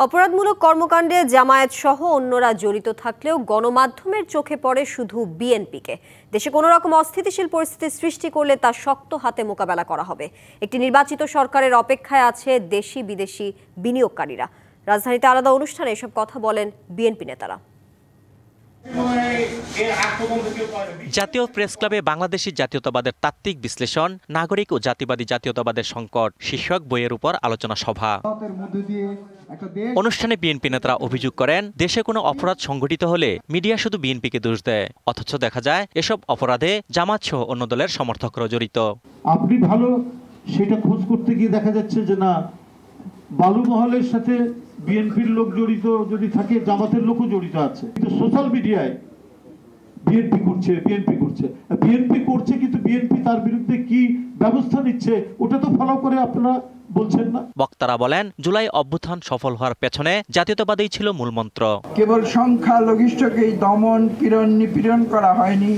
অপরাধমূলক কর্মকাণ্ডে জামায়াত সহ অন্যরা জড়িত থাকলেও গণমাধ্যমের চোখে পড়ে শুধু বিএনপিকে। দেশে কোনো রকম অস্থিতিশীল পরিস্থিতি সৃষ্টি করলে তা শক্ত হাতে মোকাবেলা করা হবে। একটি নির্বাচিত সরকারের অপেক্ষায় আছে দেশি বিদেশি বিনিয়োগকারীরা। রাজধানীতে আলাদা অনুষ্ঠানে এসব কথা বলেন বিএনপি নেতারা। জাতীয় প্রেস ক্লাবে বাংলাদেশি জাতীয়তাবাদের তাত্ত্বিক বিশ্লেষণ, নাগরিক ও জাতিবাদী জাতীয়তাবাদের সংকট শীর্ষক বইয়ের উপর আলোচনা সভা। অনুষ্ঠানে বিএনপি নেতারা অভিযোগ করেন, দেশে কোনো অপরাধ সংঘটিত হলে মিডিয়া শুধু বিএনপিকে দোষ দেয়, অথচ দেখা যায় এসব অপরাধে জামাত সহ অন্য দলের সমর্থকরা জড়িত। আপনি ভালো সেটা খোঁজ করতে গিয়ে দেখা যাচ্ছে যে না, বালু মহলের সাথে বিএনপির লোক জড়িত যদি থাকে, জামাতের লোকও জড়িত আছে। কিন্তু সোশ্যাল মিডিয়ায় বিএনপি করছে কিন্তু বিএনপি তার বিরুদ্ধে কি ব্যবস্থা নিচ্ছে ওটা তো ফলো করে আপনারা বলছেন না। বক্তারা বলেন, জুলাই অভ্যুত্থান সফল হওয়ার পেছনে জাতীয়তাবাদই ছিল মূল মন্ত্র। কেবল সংখ্যালঘিষ্ঠকেই দমন নিপীড়ন করা হয়নি,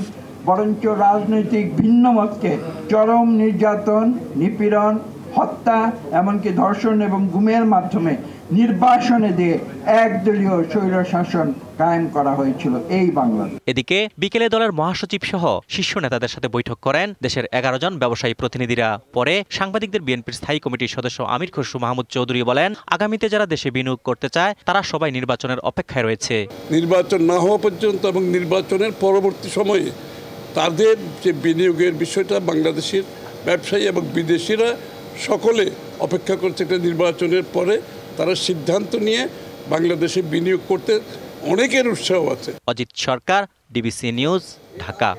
বরঞ্চ রাজনৈতিক ভিন্নমতকে চরম নির্যাতন, নিপীড়ন, হত্যা, এমনকি ধর্ষণ এবং গুমের মাধ্যমে নির্বাসনে দিয়ে একদলীয় স্বৈরশাসন কায়েম করা হয়েছিল এই বাংলাদেশে। এদিকে বিকেলে দলের মহাসচিব সহ শীর্ষ নেতাদের সাথে বৈঠক করেন দেশের 11 জন ব্যবসায়ী প্রতিনিধিরা। পরে সাংবাদিকদের বিএনপির স্থায়ী কমিটির সদস্য আমির খসরু মাহমুদ চৌধুরী বলেন, আগামীতে যারা দেশে বিনিয়োগ করতে চায় তারা সবাই নির্বাচনের অপেক্ষায় রয়েছে। নির্বাচন না হওয়া পর্যন্ত এবং নির্বাচনের পরবর্তী সময়ে তাদের যে বিনিয়োগের বিষয়টা বাংলাদেশের ব্যবসায়ী এবং বিদেশিরা সকলে অপেক্ষা করছে। একটা নির্বাচনের পরে তারা সিদ্ধান্ত নিয়ে বাংলাদেশে বিনিয়োগ করতে অনেকের উৎসাহ আছে। অজিত সরকার, ডিবিসি নিউজ, ঢাকা।